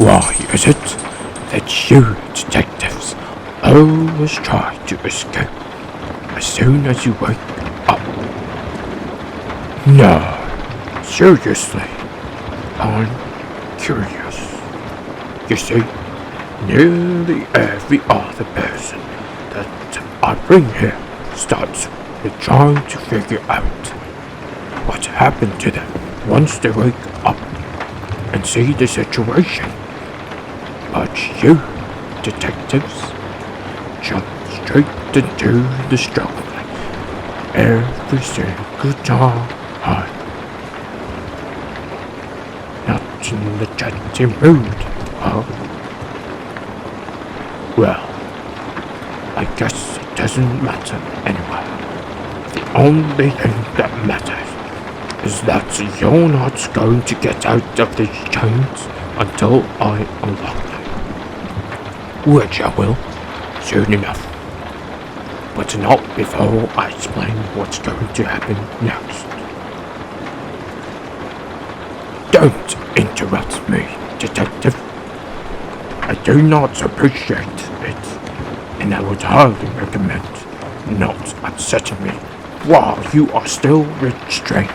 Why is it that you detectives always try to escape as soon as you wake up? No, seriously, I'm curious. You see, nearly every other person that I bring here starts with trying to figure out what happened to them once they wake up and see the situation. But you, detectives, jump straight into the struggle every single time. Not in the chatty mood, huh? Well, I guess it doesn't matter anyway. The only thing that matters is that you're not going to get out of these chains until I unlock them. Which I will, soon enough. But not before I explain what's going to happen next. Don't interrupt me, detective. I do not appreciate it, and I would highly recommend not upsetting me while you are still restrained.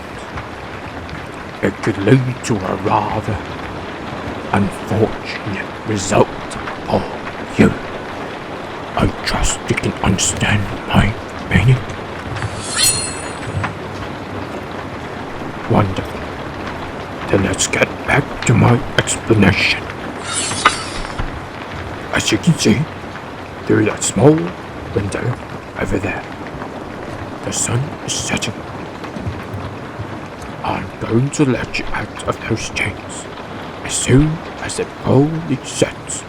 It could lead to a rather unfortunate result for you. I trust you can understand my meaning. Wonderful. Then let's get back to my explanation. As you can see, through that small window over there, the sun is setting. I'm going to let you out of those chains as soon as it fully sets,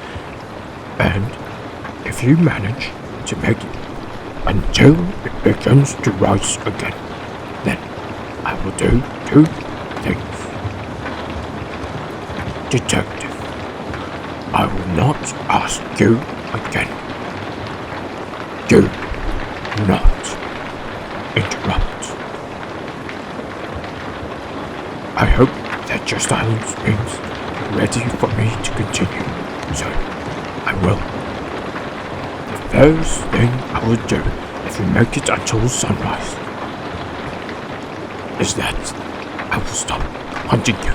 and if you manage to make it until it begins to rise again, then I will do two things. Detective, I will not ask you again. Do not interrupt. I hope that your silence means ready for me to continue, so I will. The first thing I will do if we make it until sunrise is that I will stop hunting you.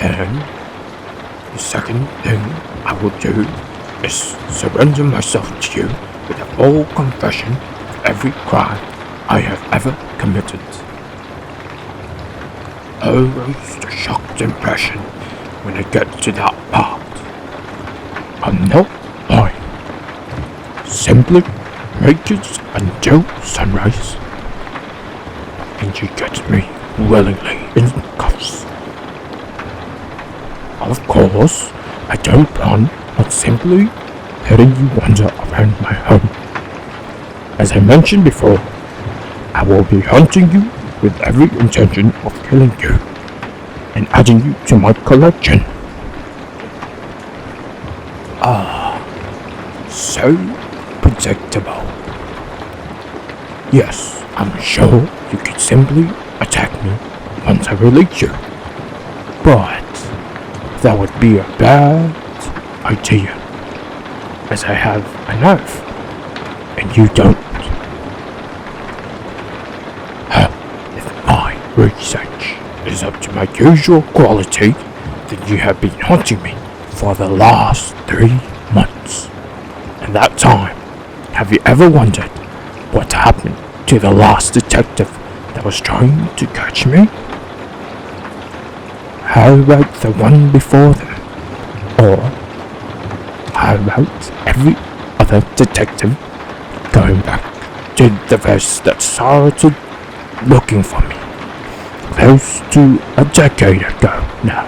And the second thing I will do is surrender myself to you with a full confession of every crime I have ever committed. Always a shocked impression when I get to that part. I'm not lying. Simply make it until sunrise, and you get me willingly in cuffs. Of course, I don't plan on simply letting you wander around my home. As I mentioned before, I will be hunting you with every intention of killing you and adding you to my collection. So predictable. Yes, I'm sure you could simply attack me once I release you, but that would be a bad idea, as I have a knife and you don't. If my research is up to my usual quality, then you have been hunting me for the last 3 months. And that time, have you ever wondered what happened to the last detective that was trying to catch me? How about the one before them? Or how about every other detective going back to the verse that started looking for me close to a decade ago now?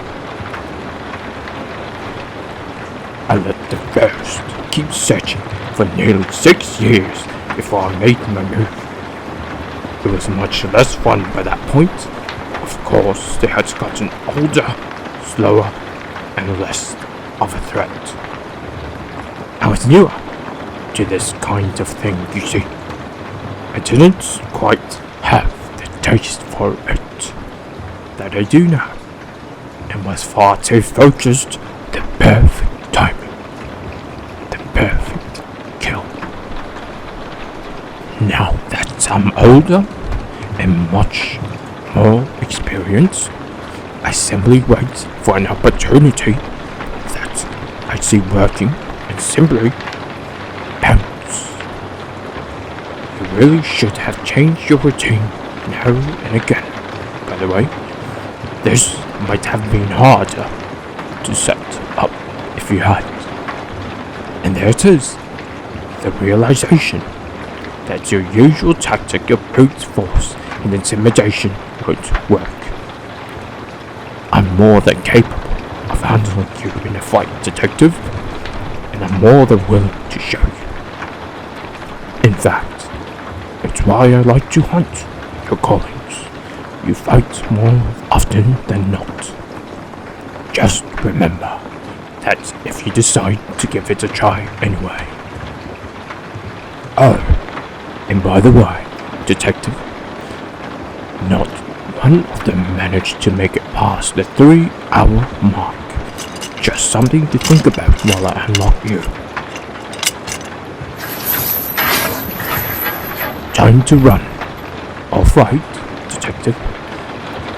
I let the first keep searching for nearly 6 years before I made my move. It was much less fun by that point. Of course, they had gotten older, slower, and less of a threat. I was newer to this kind of thing, you see. I didn't quite have the taste for it that I do now. And was far too focused. The perfect timing. The perfect kill. Now that I'm older and much more experienced, I simply wait for an opportunity that I see working and simply pounce. You really should have changed your routine now and again. By the way, this might have been harder to set up if you hadn't. And there it is, the realization that your usual tactic of brute force and intimidation won't work. I'm more than capable of handling you in a fight, detective, and I'm more than willing to show you. In fact, it's why I like to hunt your callings. You fight more often than not. Just remember that if you decide to give it a try anyway. Oh, and by the way, detective, not one of them managed to make it past the 3-hour mark. Just something to think about while I unlock you. Time to run. Alright, detective.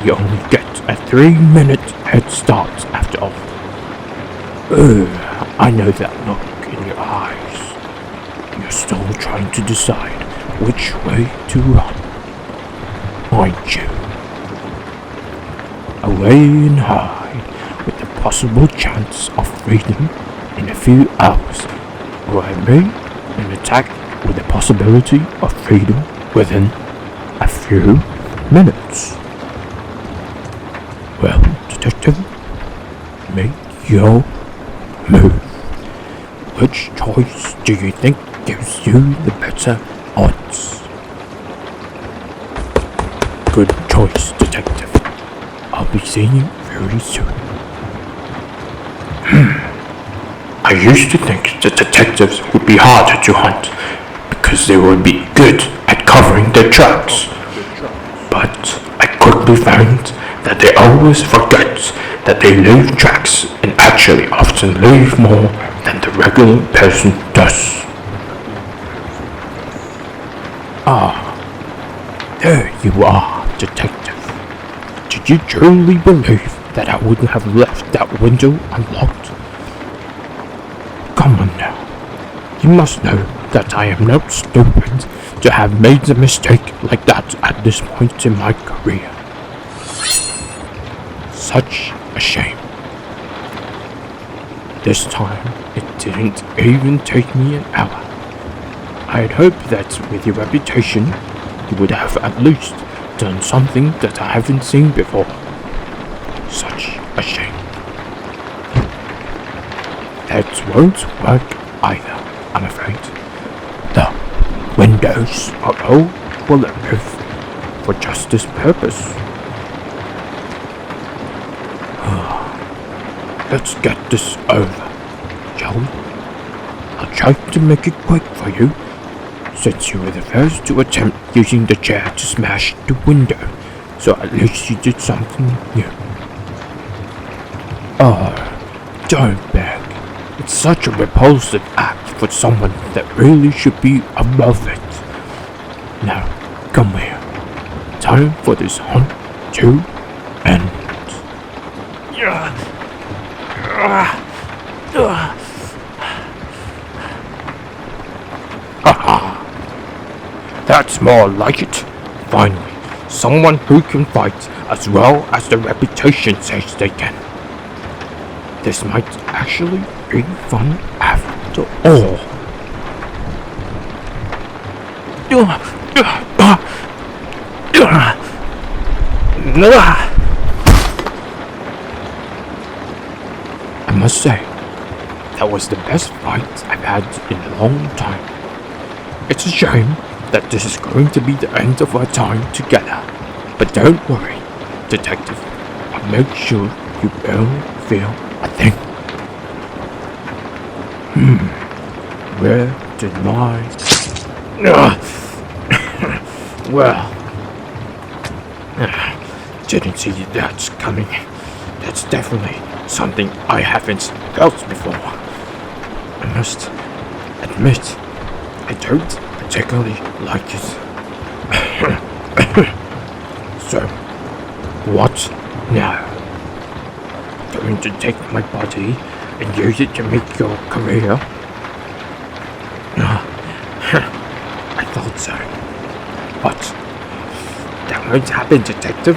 You only get a 3-minute head start after all. I know that look in your eyes. You're still trying to decide which way to run, aren't you? Away and hide with the possible chance of freedom in a few hours, or I may an attack with the possibility of freedom within a few minutes. Well, detective, make your move. Which choice do you think gives you the better odds? Good choice, detective. I'll be seeing you very soon. I used to think that detectives would be harder to hunt because they would be good at covering their tracks. But I quickly found that they always forget that they leave tracks and actually often leave more than the regular person does. There you are, detective. Did you truly believe that I wouldn't have left that window unlocked? Come on now. You must know that I am not stupid to have made a mistake like that at this point in my career. Such a shame. This time, it didn't even take me an hour. I had hoped that with your reputation, you would have at least done something that I haven't seen before. Such a shame. That won't work either, I'm afraid. The windows are all bulletproof for just this purpose. Let's get this over, shall we? I'll try to make it quick for you, since you were the first to attempt using the chair to smash the window, so at least you did something new. Oh, don't beg. It's such a repulsive act for someone that really should be above it. Now, come here. Time for this hunt to end. Haha. That's more like it. Finally, someone who can fight as well as the reputation says they can. This might actually be fun after all. I must say, that was the best fight I've had in a long time. It's a shame that this is going to be the end of our time together. But don't worry, detective. I'll make sure you don't feel a thing. Where did my... Well... Didn't see that coming. That's definitely something I haven't felt before. I must admit, I don't particularly like it. So, what now? Going to take my body and use it to make your career? I thought so. But that won't happen, Detective.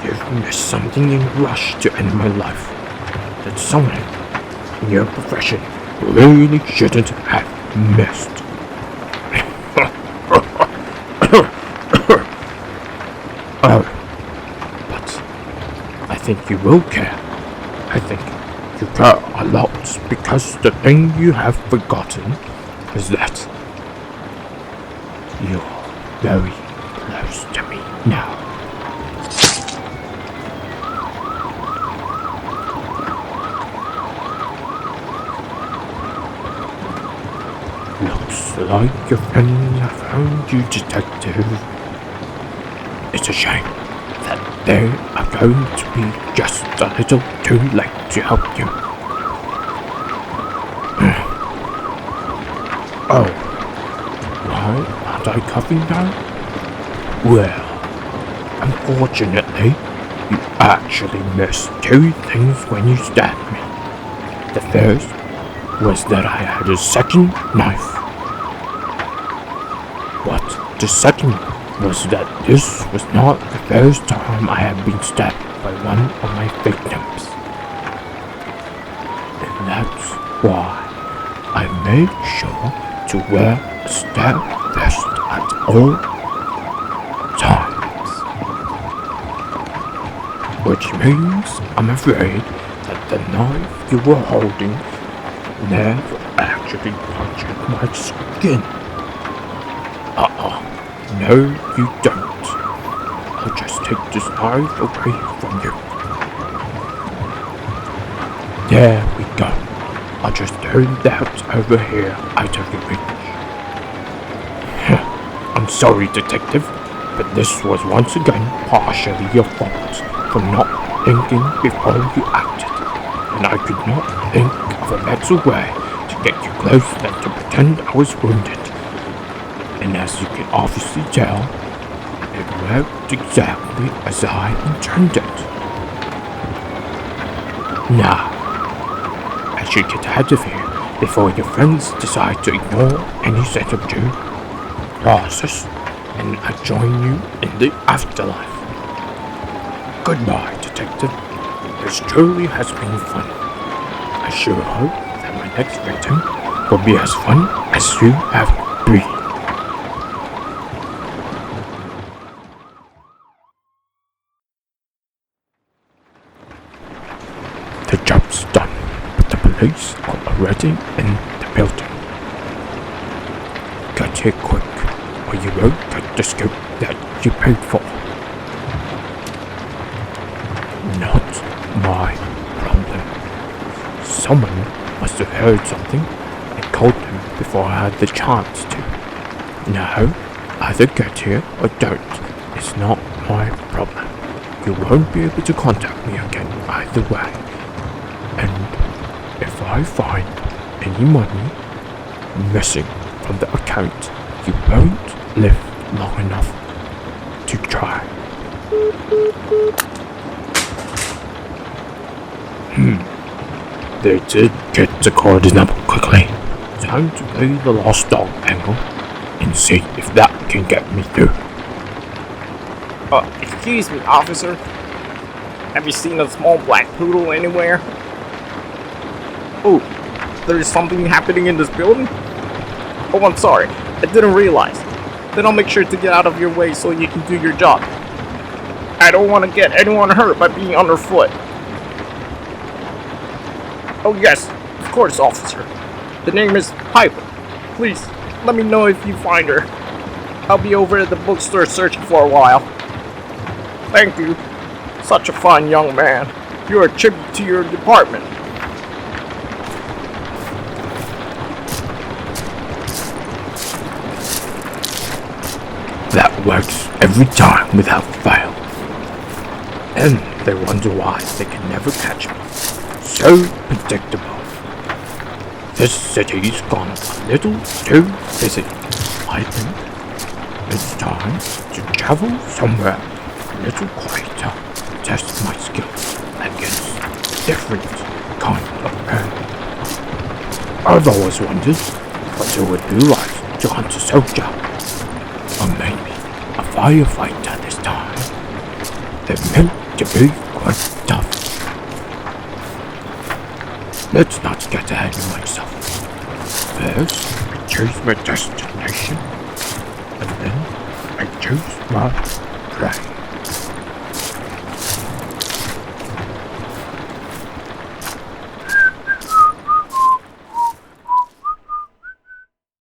You've missed something in rush to end my life that someone in your profession really shouldn't have missed. Oh, but I think you will care. I think you care a lot, because the thing you have forgotten is that you're very close to me now. Looks like your friends have found you, Detective. It's a shame that they are going to be just a little too late to help you. Oh, why aren't I coughing now? Well, unfortunately, you actually missed two things when you stabbed me. The first was that I had a second knife. But the second was that this was not the first time I had been stabbed by one of my victims. And that's why I made sure to wear a stab vest at all times. Which means I'm afraid that the knife you were holding never actually punctured my skin. No, you don't. I'll just take this knife away from you. There we go. I'll just turn that over here out of your reach. I'm sorry, Detective, but this was once again partially your fault for not thinking before you acted, and I could not think of a better way to get you close than to pretend I was wounded. And as you can obviously tell, it worked exactly as I intended. Now, I should get out of here before your friends decide to ignore any set of due process and I join you in the afterlife. Goodbye, Detective. This truly has been fun. I sure hope that my next victim will be as fun as you have been. The job's done, but the police are already in the building. Get here quick, or you won't get the scoop that you paid for. Not my problem. Someone must have heard something and called them before I had the chance to. No, either get here or don't. It's not my problem. You won't be able to contact me again either way. And if I find any money missing from the account, you won't live long enough to try. They did get the coordinate quickly. Time to play the lost dog angle and see if that can get me through. Excuse me, officer. Have you seen a small black poodle anywhere? Oh, there's something happening in this building? Oh, I'm sorry. I didn't realize. Then I'll make sure to get out of your way so you can do your job. I don't want to get anyone hurt by being underfoot. Oh yes, of course, officer. The name is Piper. Please, let me know if you find her. I'll be over at the bookstore searching for a while. Thank you. Such a fine young man. You're a tribute to your department. That works every time without fail. And They wonder why they can never catch me. So predictable. This city's gone a little too busy, I think. It's time to travel somewhere a little quieter, test my skills against different kind of men. I've always wondered what it would be like to hunt a soldier, or maybe a firefighter this time. They're meant to be quite tough. Let's not get ahead of myself. First, I choose my destination, and then I choose my prey.